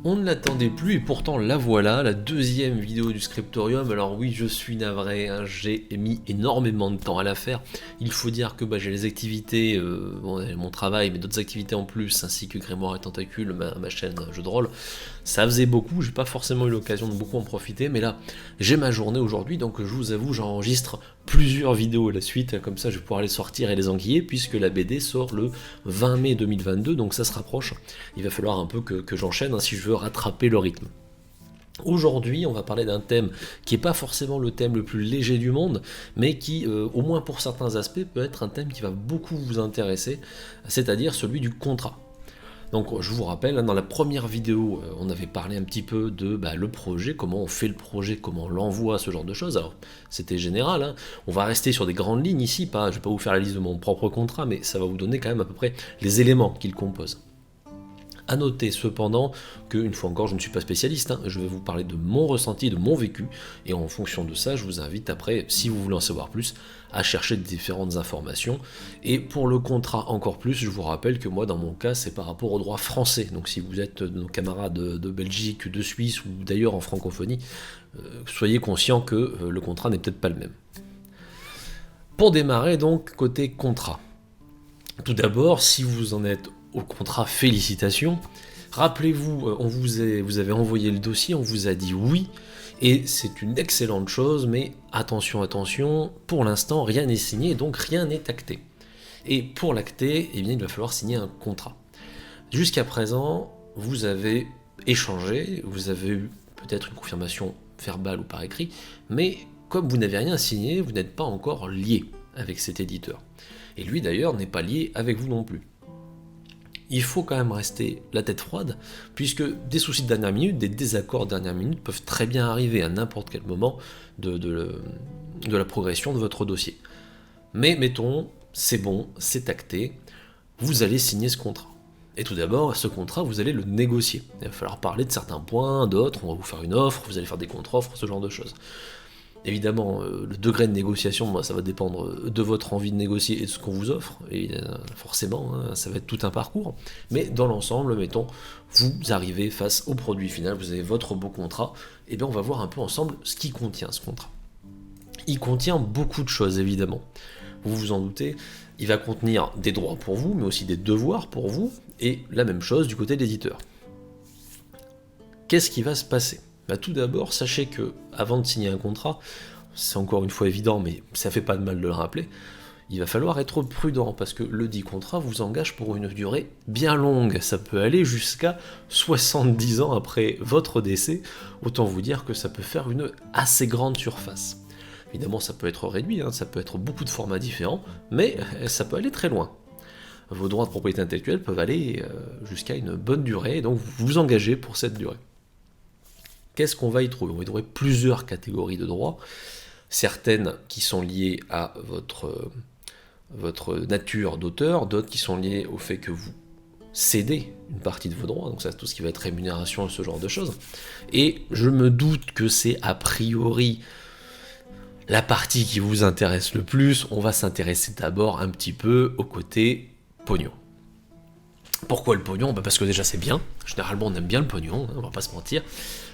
On ne l'attendait plus et pourtant la voilà, la deuxième vidéo du Scriptorium. Alors oui, je suis navré, hein, j'ai mis énormément de temps à la faire. Il faut dire que j'ai les activités, mon travail, mais d'autres activités en plus, ainsi que Grimoire et Tentacules, ma chaîne jeu de rôle. Ça faisait beaucoup, j'ai pas forcément eu l'occasion de beaucoup en profiter, mais là, j'ai ma journée aujourd'hui, donc je vous avoue, j'enregistre plusieurs vidéos à la suite, comme ça je vais pouvoir les sortir et les enquiller, puisque la BD sort le 20 mai 2022, donc ça se rapproche. Il va falloir un peu que j'enchaîne hein, si je veux rattraper le rythme. Aujourd'hui, on va parler d'un thème qui n'est pas forcément le thème le plus léger du monde, mais qui, au moins pour certains aspects, peut être un thème qui va beaucoup vous intéresser, c'est-à-dire celui du contrat. Donc je vous rappelle, hein, dans la première vidéo, on avait parlé un petit peu de le projet, comment on fait le projet, comment on l'envoie, ce genre de choses. Alors c'était général, hein. On va rester sur des grandes lignes ici, je ne vais pas vous faire la liste de mon propre contrat, mais ça va vous donner quand même à peu près les éléments qu'il compose. A noter cependant que, une fois encore, je ne suis pas spécialiste, hein, je vais vous parler de mon ressenti, de mon vécu, et en fonction de ça, je vous invite après, si vous voulez en savoir plus, à chercher différentes informations. Et pour le contrat encore plus, je vous rappelle que moi, dans mon cas, c'est par rapport au droit français. Donc si vous êtes nos camarades de Belgique, de Suisse, ou d'ailleurs en francophonie, soyez conscients que le contrat n'est peut-être pas le même. Pour démarrer donc, côté contrat. Tout d'abord, si vous en êtes au contrat, félicitations. Rappelez-vous, vous avez envoyé le dossier, on vous a dit oui, et c'est une excellente chose, mais attention, attention, pour l'instant, rien n'est signé, donc rien n'est acté. Et pour l'acter, eh bien, il va falloir signer un contrat. Jusqu'à présent, vous avez échangé, vous avez eu peut-être une confirmation verbale ou par écrit, mais comme vous n'avez rien signé, vous n'êtes pas encore lié avec cet éditeur. Et lui d'ailleurs n'est pas lié avec vous non plus. Il faut quand même rester la tête froide, puisque des soucis de dernière minute, des désaccords de dernière minute peuvent très bien arriver à n'importe quel moment de la progression de votre dossier. Mais mettons, c'est bon, c'est acté, vous allez signer ce contrat. Et tout d'abord, ce contrat, vous allez le négocier. Il va falloir parler de certains points, d'autres, on va vous faire une offre, vous allez faire des contre-offres, ce genre de choses. Évidemment, le degré de négociation, ça va dépendre de votre envie de négocier et de ce qu'on vous offre, et forcément, hein, ça va être tout un parcours, mais dans l'ensemble, mettons, vous arrivez face au produit final, vous avez votre beau contrat, et bien on va voir un peu ensemble ce qui contient ce contrat. Il contient beaucoup de choses, évidemment. Vous vous en doutez, il va contenir des droits pour vous, mais aussi des devoirs pour vous, et la même chose du côté de l'éditeur. Qu'est-ce qui va se passer ? Tout d'abord, sachez que avant de signer un contrat, c'est encore une fois évident, mais ça fait pas de mal de le rappeler, il va falloir être prudent parce que le dit contrat vous engage pour une durée bien longue. Ça peut aller jusqu'à 70 ans après votre décès. Autant vous dire que ça peut faire une assez grande surface. Évidemment, ça peut être réduit, hein, ça peut être beaucoup de formats différents, mais ça peut aller très loin. Vos droits de propriété intellectuelle peuvent aller jusqu'à une bonne durée, et donc vous vous engagez pour cette durée. Qu'est-ce qu'on va y trouver ? On va y trouver plusieurs catégories de droits, certaines qui sont liées à votre nature d'auteur, d'autres qui sont liées au fait que vous cédez une partie de vos droits, donc ça c'est tout ce qui va être rémunération et ce genre de choses. Et je me doute que c'est a priori la partie qui vous intéresse le plus. On va s'intéresser d'abord un petit peu au côté pognon. Pourquoi le pognon ? Parce que déjà c'est bien, généralement on aime bien le pognon, hein, on va pas se mentir.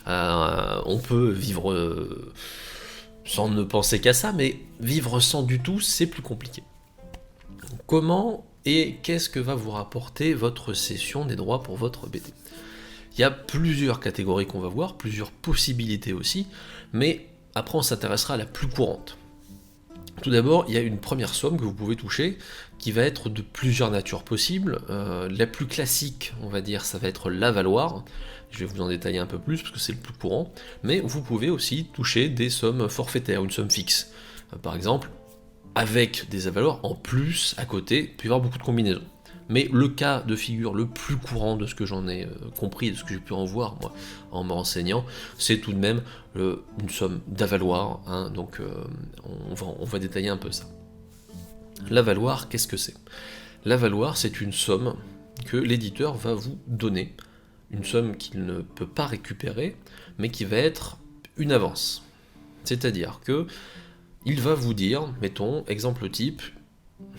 On peut vivre sans ne penser qu'à ça, mais vivre sans du tout, c'est plus compliqué. Comment et qu'est-ce que va vous rapporter votre cession des droits pour votre BD ? Il y a plusieurs catégories qu'on va voir, plusieurs possibilités aussi, mais après on s'intéressera à la plus courante. Tout d'abord, il y a une première somme que vous pouvez toucher qui va être de plusieurs natures possibles. La plus classique, on va dire, ça va être l'avaloir. Je vais vous en détailler un peu plus parce que c'est le plus courant. Mais vous pouvez aussi toucher des sommes forfaitaires, une somme fixe. Par exemple, avec des avaloirs en plus à côté, il peut y avoir beaucoup de combinaisons. Mais le cas de figure le plus courant de ce que j'en ai compris, de ce que j'ai pu en voir moi en me renseignant, c'est tout de même une somme d'avaloir, hein, donc on va détailler un peu ça. L'avaloir, qu'est-ce que c'est ? L'avaloir, c'est une somme que l'éditeur va vous donner, une somme qu'il ne peut pas récupérer, mais qui va être une avance. C'est-à-dire que il va vous dire, mettons, exemple type,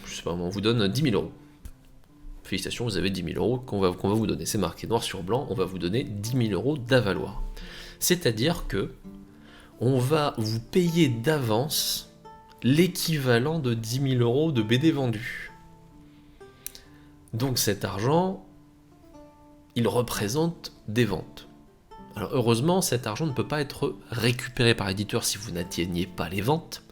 je sais pas, on vous donne 10 000 euros. félicitations, vous avez 10 000 euros qu'on va vous donner. C'est marqué noir sur blanc, on va vous donner 10 000 euros d'avaloir. C'est-à-dire que on va vous payer d'avance l'équivalent de 10 000 euros de BD vendus. Donc cet argent, il représente des ventes. Alors heureusement, cet argent ne peut pas être récupéré par l'éditeur si vous n'atteignez pas les ventes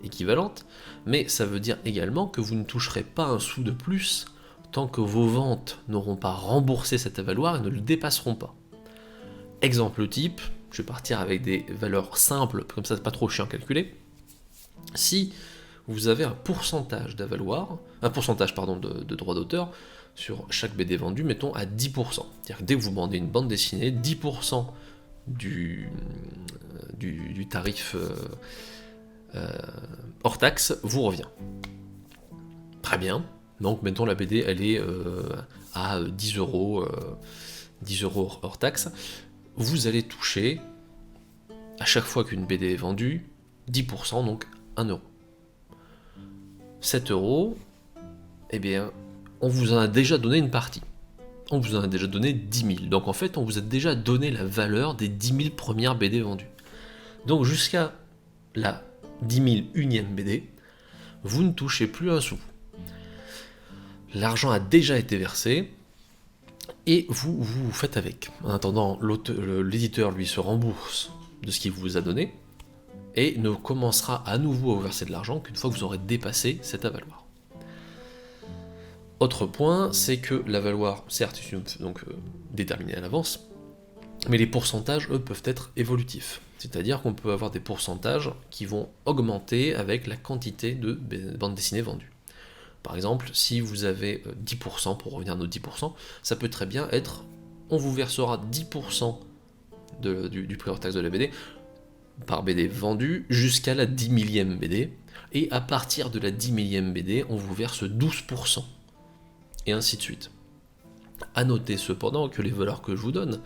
équivalentes, mais ça veut dire également que vous ne toucherez pas un sou de plus tant que vos ventes n'auront pas remboursé cet avaloir et ne le dépasseront pas. Exemple type, je vais partir avec des valeurs simples, comme ça c'est pas trop chiant à calculer. Si vous avez un pourcentage d'avaloir, de droit d'auteur sur chaque BD vendu, mettons à 10%. C'est-à-dire que dès que vous vendez une bande dessinée, 10% du tarif hors taxe vous revient. Très bien. Donc mettons la BD elle est à 10 euros hors taxe. Vous allez toucher, à chaque fois qu'une BD est vendue, 10%, donc 1 euro. 7 euros, eh bien, on vous en a déjà donné une partie. On vous en a déjà donné 10 000. Donc en fait, on vous a déjà donné la valeur des 10 000 premières BD vendues. Donc jusqu'à la 10 000 unième BD, vous ne touchez plus un sou. L'argent a déjà été versé, et vous faites avec. En attendant, l'éditeur, lui, se rembourse de ce qu'il vous a donné, et ne commencera à nouveau à vous verser de l'argent qu'une fois que vous aurez dépassé cet avaloir. Autre point, c'est que l'avaloir, certes, est donc déterminé à l'avance, mais les pourcentages, eux, peuvent être évolutifs. C'est-à-dire qu'on peut avoir des pourcentages qui vont augmenter avec la quantité de bandes dessinées vendues. Par exemple, si vous avez 10%, pour revenir à nos 10%, ça peut très bien être, on vous versera 10% du prix hors taxe de la BD, par BD vendue, jusqu'à la 10 millième BD, et à partir de la 10 millième BD, on vous verse 12%, et ainsi de suite. A noter cependant que les valeurs que je vous donne,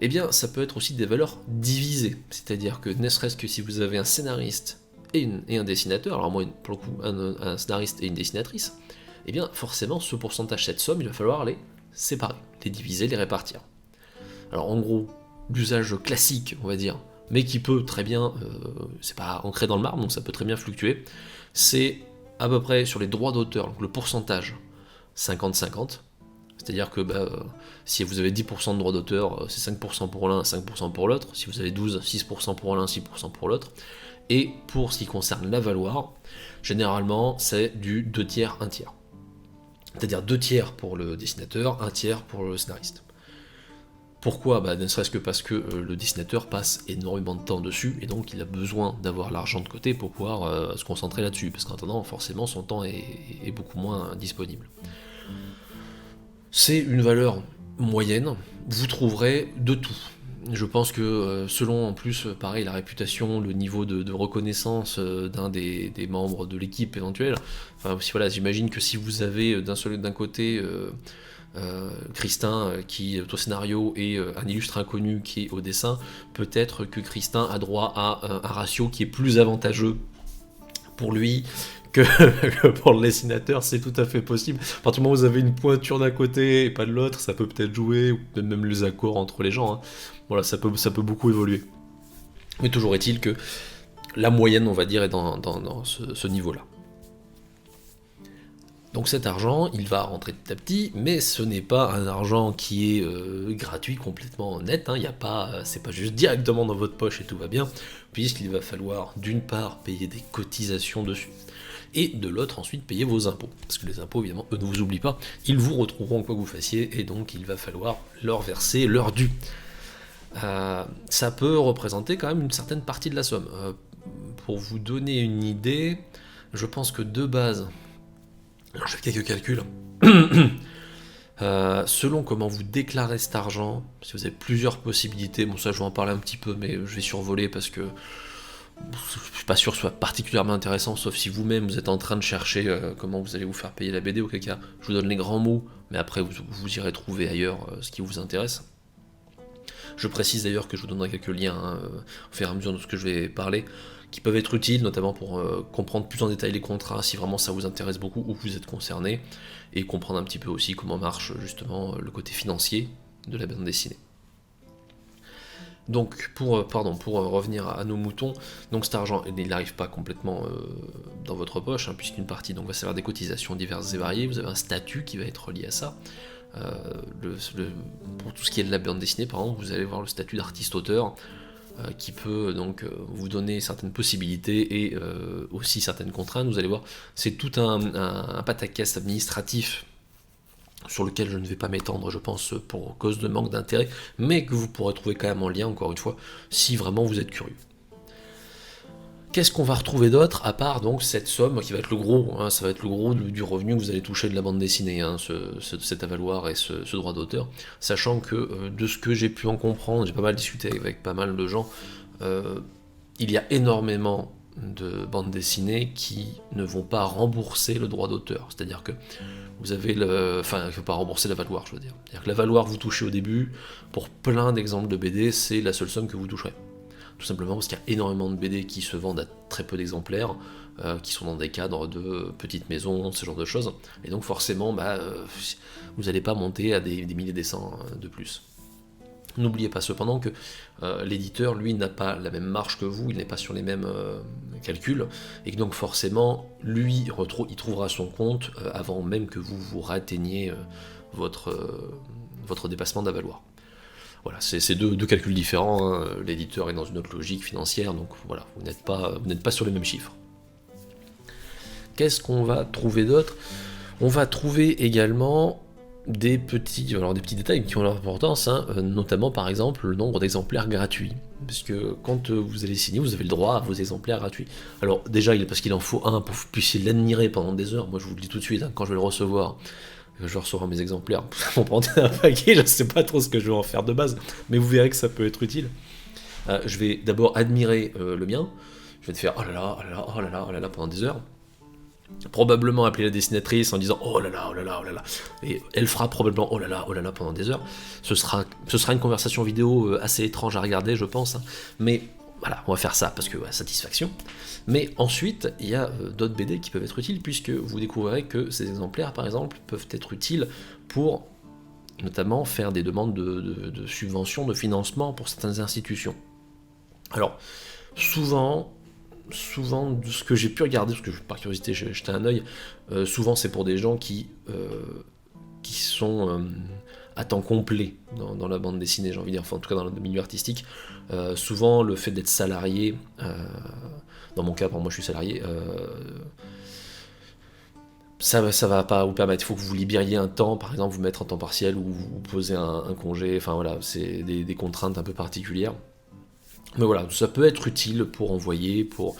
eh bien, ça peut être aussi des valeurs divisées, c'est-à-dire que ne serait-ce que si vous avez un scénariste et un dessinateur, alors moi pour le coup un scénariste et une dessinatrice, eh bien forcément ce pourcentage, cette somme, il va falloir les séparer, les diviser, les répartir. Alors en gros, l'usage classique, on va dire, mais qui peut très bien, c'est pas ancré dans le marbre, donc ça peut très bien fluctuer, c'est à peu près sur les droits d'auteur, donc le pourcentage 50-50, c'est-à-dire que si vous avez 10% de droits d'auteur, c'est 5% pour l'un, 5% pour l'autre, si vous avez 12, 6% pour l'un, 6% pour l'autre. Et pour ce qui concerne l'avaloir, généralement c'est du 2 tiers, 1 tiers. C'est-à-dire 2 tiers pour le dessinateur, 1 tiers pour le scénariste. Pourquoi ? Ne serait-ce que parce que le dessinateur passe énormément de temps dessus, et donc il a besoin d'avoir l'argent de côté pour pouvoir se concentrer là-dessus, parce qu'en attendant, forcément, son temps est beaucoup moins disponible. C'est une valeur moyenne, vous trouverez de tout. Je pense que selon en plus, pareil, la réputation, le niveau de reconnaissance d'un des membres de l'équipe éventuelle, enfin voilà, j'imagine que si vous avez d'un côté Christin qui est au scénario et un illustre inconnu qui est au dessin, peut-être que Christin a droit à un ratio qui est plus avantageux pour lui que pour le dessinateur, c'est tout à fait possible. À partir du moment où vous avez une pointure d'un côté et pas de l'autre, ça peut peut-être jouer, ou même les accords entre les gens, hein. Voilà, ça peut beaucoup évoluer. Mais toujours est-il que la moyenne, on va dire, est dans ce niveau-là. Donc cet argent, il va rentrer petit à petit, mais ce n'est pas un argent qui est gratuit, complètement net, hein. C'est pas juste directement dans votre poche et tout va bien, puisqu'il va falloir d'une part payer des cotisations dessus, et de l'autre ensuite payer vos impôts, parce que les impôts évidemment eux ne vous oublient pas, ils vous retrouveront quoi que vous fassiez, et donc il va falloir leur verser leur dû. Ça peut représenter quand même une certaine partie de la somme. Pour vous donner une idée, je pense que de base, alors je fais quelques calculs, selon comment vous déclarez cet argent, si vous avez plusieurs possibilités, bon ça je vais en parler un petit peu, mais je vais survoler parce que je suis pas sûr que ce soit particulièrement intéressant, sauf si vous-même vous êtes en train de chercher comment vous allez vous faire payer la BD, auquel cas je vous donne les grands mots, mais après vous irez trouver ailleurs ce qui vous intéresse. Je précise d'ailleurs que je vous donnerai quelques liens au fur et à mesure de ce que je vais parler, qui peuvent être utiles, notamment pour comprendre plus en détail les contrats, si vraiment ça vous intéresse beaucoup ou que vous êtes concerné, et comprendre un petit peu aussi comment marche justement le côté financier de la bande dessinée. Donc pour revenir à nos moutons, donc cet argent il n'arrive pas complètement dans votre poche, puisqu'une partie donc, va servir des cotisations diverses et variées, vous avez un statut qui va être lié à ça. Pour tout ce qui est de la bande dessinée, par exemple, vous allez voir le statut d'artiste-auteur, qui peut donc vous donner certaines possibilités et aussi certaines contraintes. Vous allez voir, c'est tout un pataquès administratif sur lequel je ne vais pas m'étendre, je pense, pour cause de manque d'intérêt, mais que vous pourrez trouver quand même en lien, encore une fois, si vraiment vous êtes curieux. Qu'est-ce qu'on va retrouver d'autre, à part donc cette somme qui va être le gros, ça va être le gros du revenu que vous allez toucher de la bande dessinée, cet avaloir et ce droit d'auteur, sachant que de ce que j'ai pu en comprendre, j'ai pas mal discuté avec pas mal de gens, il y a énormément de bandes dessinées qui ne vont pas rembourser le droit d'auteur, c'est-à-dire que vous avez il ne faut pas rembourser l'avaloir, je veux dire. C'est-à-dire que l'avaloir que vous touchez au début, pour plein d'exemples de BD, c'est la seule somme que vous toucherez. Tout simplement parce qu'il y a énormément de BD qui se vendent à très peu d'exemplaires, qui sont dans des cadres de petites maisons, ce genre de choses, et donc forcément, vous n'allez pas monter à des milliers des cents de plus. N'oubliez pas cependant que l'éditeur, lui, n'a pas la même marge que vous, il n'est pas sur les mêmes calculs, et que donc forcément, lui, il trouvera son compte avant même que vous atteigniez votre dépassement d'avaloir. Voilà, c'est deux calculs différents, l'éditeur est dans une autre logique financière, donc voilà, vous n'êtes pas sur les mêmes chiffres. Qu'est-ce qu'on va trouver d'autre ? On va trouver également des petits détails qui ont leur importance, notamment par exemple le nombre d'exemplaires gratuits. Parce que quand vous allez signer, vous avez le droit à vos exemplaires gratuits. Alors déjà, parce qu'il en faut un pour que vous puissiez l'admirer pendant des heures. Moi je vous le dis tout de suite, quand je vais le recevoir, je recevoir mes exemplaires, pour prendre un paquet, je ne sais pas trop ce que je vais en faire de base, mais vous verrez que ça peut être utile. Je vais d'abord admirer le mien, je vais te faire oh là là, oh là là, oh là là, oh là là pendant des heures. Probablement appeler la dessinatrice en disant oh là là, oh là là, oh là là, et elle fera probablement oh là là pendant des heures. Ce sera une conversation vidéo assez étrange à regarder, je pense, mais voilà, on va faire ça parce que satisfaction. Mais ensuite, il y a d'autres BD qui peuvent être utiles, puisque vous découvrirez que ces exemplaires, par exemple, peuvent être utiles pour notamment faire des demandes de subventions, de financement pour certaines institutions. Alors, souvent, de ce que j'ai pu regarder, parce que par curiosité j'ai jeté un œil, souvent c'est pour des gens qui sont à temps complet dans la bande dessinée, j'ai envie de dire, enfin en tout cas dans le milieu artistique. Souvent le fait d'être salarié, dans mon cas, moi je suis salarié, ça va pas vous permettre, il faut que vous libériez un temps, par exemple vous mettre en temps partiel ou vous poser un congé, enfin voilà, c'est des contraintes un peu particulières. Mais voilà, ça peut être utile pour envoyer, pour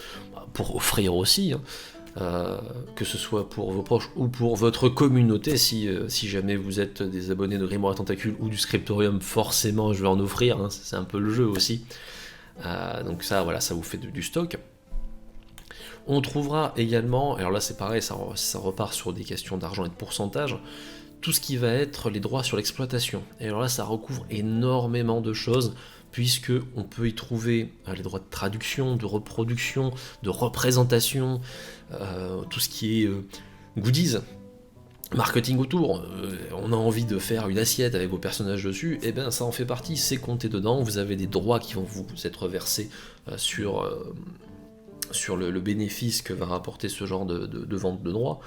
offrir aussi, que ce soit pour vos proches ou pour votre communauté, si jamais vous êtes des abonnés de Grimoire à Tentacules ou du Scriptorium, forcément je vais en offrir, c'est un peu le jeu aussi. Donc ça, voilà, ça vous fait du stock. On trouvera également, alors là c'est pareil, ça repart sur des questions d'argent et de pourcentage, tout ce qui va être les droits sur l'exploitation. Et alors là ça recouvre énormément de choses, puisque on peut y trouver les droits de traduction, de reproduction, de représentation, tout ce qui est goodies, marketing autour, on a envie de faire une assiette avec vos personnages dessus, et bien ça en fait partie, c'est compté dedans, vous avez des droits qui vont vous être versés sur le bénéfice que va rapporter ce genre de vente de droits.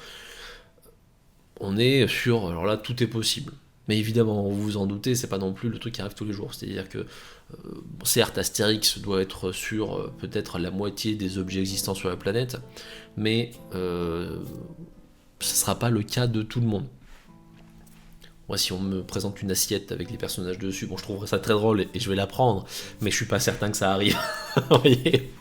On est sur, alors là tout est possible. Mais évidemment, vous vous en doutez, c'est pas non plus le truc qui arrive tous les jours. C'est-à-dire que, certes, Astérix doit être sur peut-être la moitié des objets existants sur la planète, mais ce ne sera pas le cas de tout le monde. Moi, si on me présente une assiette avec les personnages dessus, bon, je trouverais ça très drôle et je vais la prendre, mais je suis pas certain que ça arrive. Vous voyez ?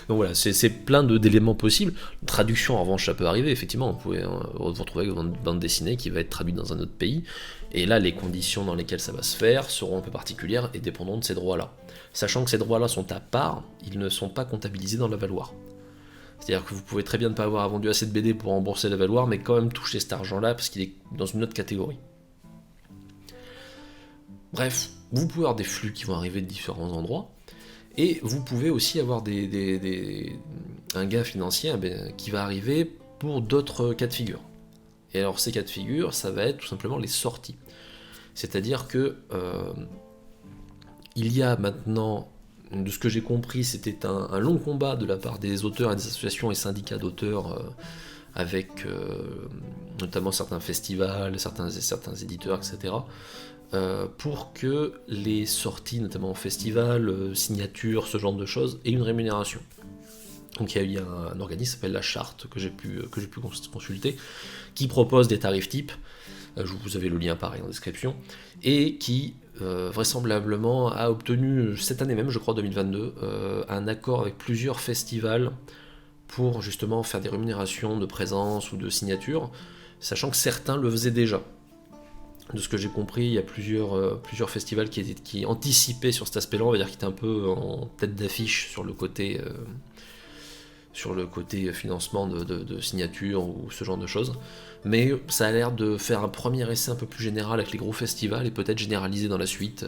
Donc voilà, c'est plein d'éléments possibles. Traduction, en revanche, ça peut arriver, effectivement. Vous pouvez vous retrouver avec une bande dessinée qui va être traduite dans un autre pays, et là, les conditions dans lesquelles ça va se faire seront un peu particulières et dépendront de ces droits-là. Sachant que ces droits-là sont à part, ils ne sont pas comptabilisés dans l'avaloir. C'est-à-dire que vous pouvez très bien ne pas avoir vendu assez de BD pour rembourser l'avaloir, mais quand même toucher cet argent-là, parce qu'il est dans une autre catégorie. Bref, vous pouvez avoir des flux qui vont arriver de différents endroits, Et vous pouvez aussi avoir un gain financier qui va arriver pour d'autres cas de figure. Et alors ces cas de figure, ça va être tout simplement les sorties. C'est-à-dire que il y a maintenant, de ce que j'ai compris, c'était un long combat de la part des auteurs et des associations et syndicats d'auteurs avec notamment certains festivals, certains éditeurs, etc. Pour que les sorties, notamment en festival, signatures, ce genre de choses, aient une rémunération. Donc il y a un organisme qui s'appelle la Charte que j'ai pu consulter, qui propose des tarifs types, vous avez le lien pareil en description, et qui vraisemblablement a obtenu cette année même, je crois 2022, un accord avec plusieurs festivals pour justement faire des rémunérations de présence ou de signature, sachant que certains le faisaient déjà. De ce que j'ai compris, il y a plusieurs festivals qui anticipaient sur cet aspect-là, on va dire qu'ils étaient un peu en tête d'affiche sur le côté financement de signature ou ce genre de choses. Mais ça a l'air de faire un premier essai un peu plus général avec les gros festivals et peut-être généraliser dans la suite.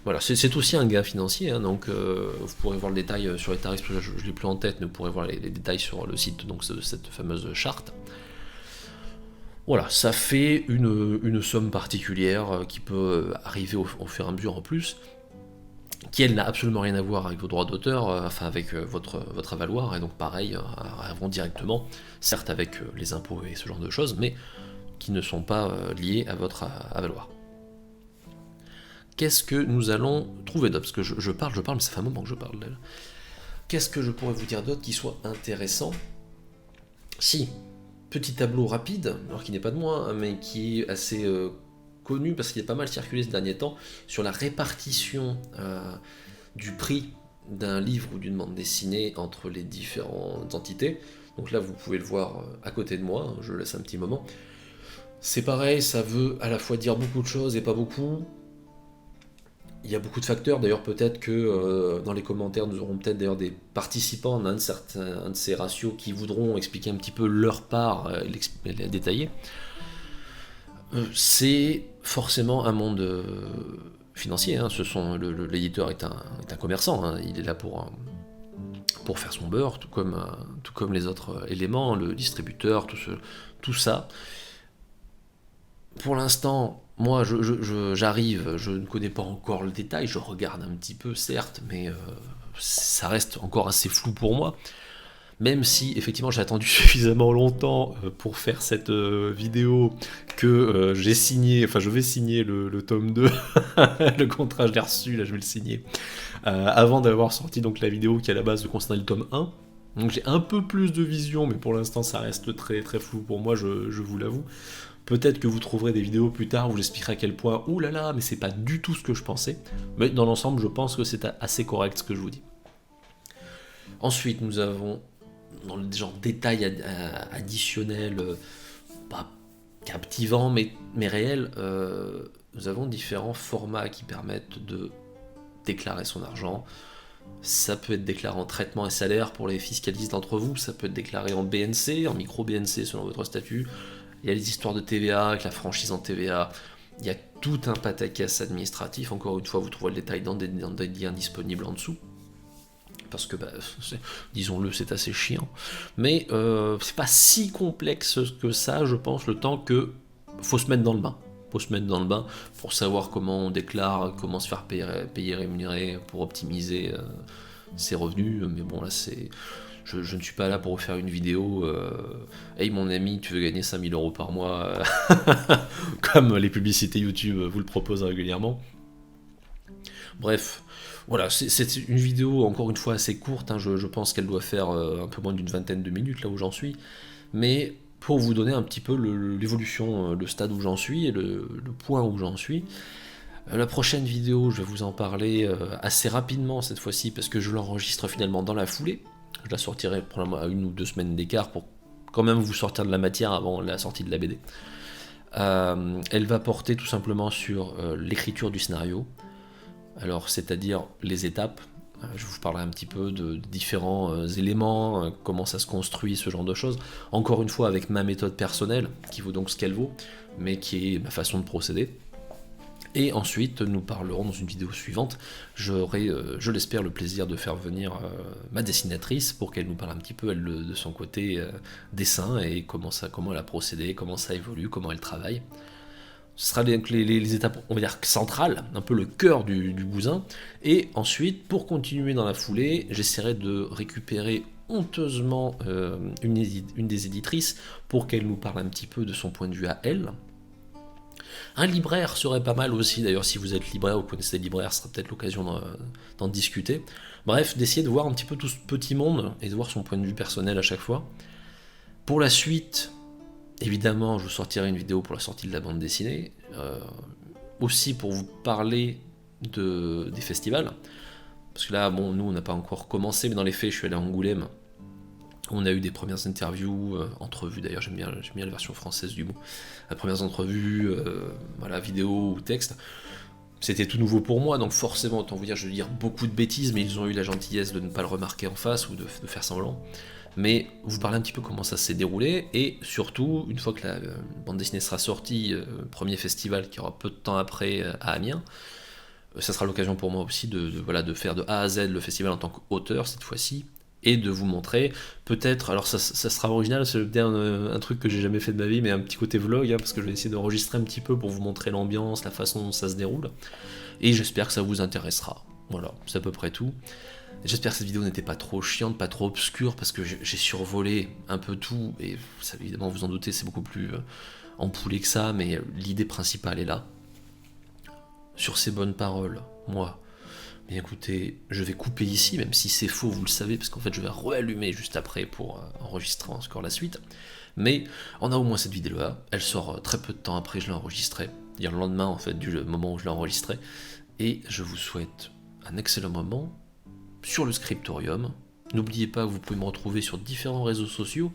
Voilà, c'est aussi un gain financier, hein, donc vous pourrez voir le détail sur les tarifs, je ne l'ai plus en tête, mais vous pourrez voir les détails sur le site donc, de cette fameuse charte. Voilà, ça fait une somme particulière qui peut arriver au fur et à mesure en plus, qui elle n'a absolument rien à voir avec vos droits d'auteur, enfin avec votre avaloir, et donc pareil, arriveront directement, certes avec les impôts et ce genre de choses, mais qui ne sont pas liés à votre avaloir. Qu'est-ce que nous allons trouver d'autre? Parce que je parle, mais ça fait un moment que je parle d'elle. Qu'est-ce que je pourrais vous dire d'autre qui soit intéressant? Si, petit tableau rapide, alors qui n'est pas de moi, hein, mais qui est assez connu, parce qu'il a pas mal circulé ces derniers temps, sur la répartition du prix d'un livre ou d'une bande dessinée entre les différentes entités. Donc là, vous pouvez le voir à côté de moi, hein, je laisse un petit moment. C'est pareil, ça veut à la fois dire beaucoup de choses et pas beaucoup. Il y a beaucoup de facteurs, d'ailleurs peut-être que dans les commentaires nous aurons peut-être d'ailleurs des participants d'un de ces ratios qui voudront expliquer un petit peu leur part et la détailler. C'est forcément un monde financier, hein. L'éditeur est un commerçant, hein. Il est là pour faire son beurre, tout comme les autres éléments, le distributeur, tout ça. Pour l'instant, moi, j'arrive, je ne connais pas encore le détail, je regarde un petit peu, certes, mais ça reste encore assez flou pour moi. Même si, effectivement, j'ai attendu suffisamment longtemps pour faire cette vidéo que je vais signer le tome 2, le contrat, je l'ai reçu, là, je vais le signer, avant d'avoir sorti donc la vidéo qui, à la base, concernait le tome 1. Donc j'ai un peu plus de vision, mais pour l'instant, ça reste très, très flou pour moi, je vous l'avoue. Peut-être que vous trouverez des vidéos plus tard où j'expliquerai à quel point, ouh là là, mais c'est pas du tout ce que je pensais. Mais dans l'ensemble, je pense que c'est assez correct ce que je vous dis. Ensuite, nous avons, dans le genre détail additionnel, pas captivant, mais réel, nous avons différents formats qui permettent de déclarer son argent. Ça peut être déclaré en traitement et salaire pour les fiscalistes d'entre vous, ça peut être déclaré en BNC, en micro-BNC selon votre statut. Il y a les histoires de TVA, avec la franchise en TVA, il y a tout un pataquès administratif, encore une fois vous trouverez le détail dans des liens disponibles en dessous, parce que, disons-le, c'est assez chiant, mais c'est pas si complexe que ça, je pense, le temps que faut se mettre dans le bain. Faut se mettre dans le bain pour savoir comment on déclare, comment se faire payer rémunérer pour optimiser ses revenus, mais bon là c'est... Je ne suis pas là pour vous faire une vidéo hey mon ami, tu veux gagner 5000 € par mois comme les publicités YouTube vous le proposent régulièrement. Bref, voilà, c'est une vidéo encore une fois assez courte, hein, je pense qu'elle doit faire un peu moins d'une vingtaine de minutes là où j'en suis, mais pour vous donner un petit peu l'évolution, le stade où j'en suis et le point où j'en suis. La prochaine vidéo, je vais vous en parler assez rapidement cette fois-ci parce que je l'enregistre finalement dans la foulée. Je la sortirai probablement à 1 ou 2 semaines d'écart pour quand même vous sortir de la matière avant la sortie de la BD. Elle va porter tout simplement sur l'écriture du scénario, alors c'est-à-dire les étapes. Je vous parlerai un petit peu de différents éléments, comment ça se construit, ce genre de choses. Encore une fois avec ma méthode personnelle, qui vaut donc ce qu'elle vaut, mais qui est ma façon de procéder. Et ensuite, nous parlerons dans une vidéo suivante. J'aurai, je l'espère, le plaisir de faire venir ma dessinatrice pour qu'elle nous parle un petit peu, elle, de son côté dessin et comment elle a procédé, comment ça évolue, comment elle travaille. Ce sera les étapes, on va dire, centrales, un peu le cœur du bousin. Et ensuite, pour continuer dans la foulée, j'essaierai de récupérer honteusement une des éditrices pour qu'elle nous parle un petit peu de son point de vue à elle. Un libraire serait pas mal aussi, d'ailleurs si vous êtes libraire ou connaissez des libraires, ce sera peut-être l'occasion d'en discuter. Bref, d'essayer de voir un petit peu tout ce petit monde et de voir son point de vue personnel à chaque fois. Pour la suite, évidemment, je vous sortirai une vidéo pour la sortie de la bande dessinée, aussi pour vous parler des festivals, parce que là, bon, nous on n'a pas encore commencé, mais dans les faits, je suis allé à Angoulême. On a eu des premières interviews, entrevues d'ailleurs, j'aime bien la version française du mot. Les premières entrevues, voilà, vidéo ou texte. C'était tout nouveau pour moi, donc forcément, autant vous dire, je vais dire beaucoup de bêtises, mais ils ont eu la gentillesse de ne pas le remarquer en face ou de faire semblant. Mais vous parlez un petit peu comment ça s'est déroulé, et surtout, une fois que la bande dessinée sera sortie, premier festival qui aura peu de temps après à Amiens, ça sera l'occasion pour moi aussi de faire de A à Z le festival en tant qu'auteur cette fois-ci, et de vous montrer, peut-être, alors ça sera original, c'est un truc que j'ai jamais fait de ma vie, mais un petit côté vlog, hein, parce que je vais essayer d'enregistrer un petit peu pour vous montrer l'ambiance, la façon dont ça se déroule, et j'espère que ça vous intéressera. Voilà, c'est à peu près tout. J'espère que cette vidéo n'était pas trop chiante, pas trop obscure, parce que j'ai survolé un peu tout, et ça, évidemment, vous en doutez, c'est beaucoup plus ampoulé que ça, mais l'idée principale est là. Sur ces bonnes paroles, moi, bien écoutez, je vais couper ici, même si c'est faux, vous le savez, parce qu'en fait je vais réallumer juste après pour enregistrer encore la suite. Mais on a au moins cette vidéo-là, elle sort très peu de temps après je l'ai enregistrée, c'est-à-dire le lendemain en fait du moment où je l'ai enregistrée, et je vous souhaite un excellent moment sur le scriptorium. N'oubliez pas que vous pouvez me retrouver sur différents réseaux sociaux,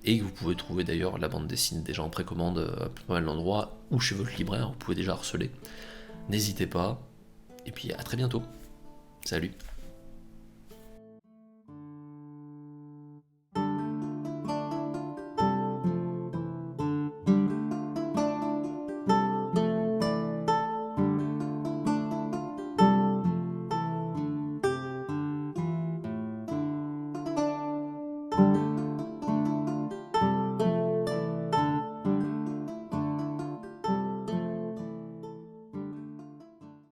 et que vous pouvez trouver d'ailleurs la bande dessinée déjà en précommande à pas mal d'endroits, ou chez votre libraire, vous pouvez déjà harceler. N'hésitez pas, et puis à très bientôt. Salut.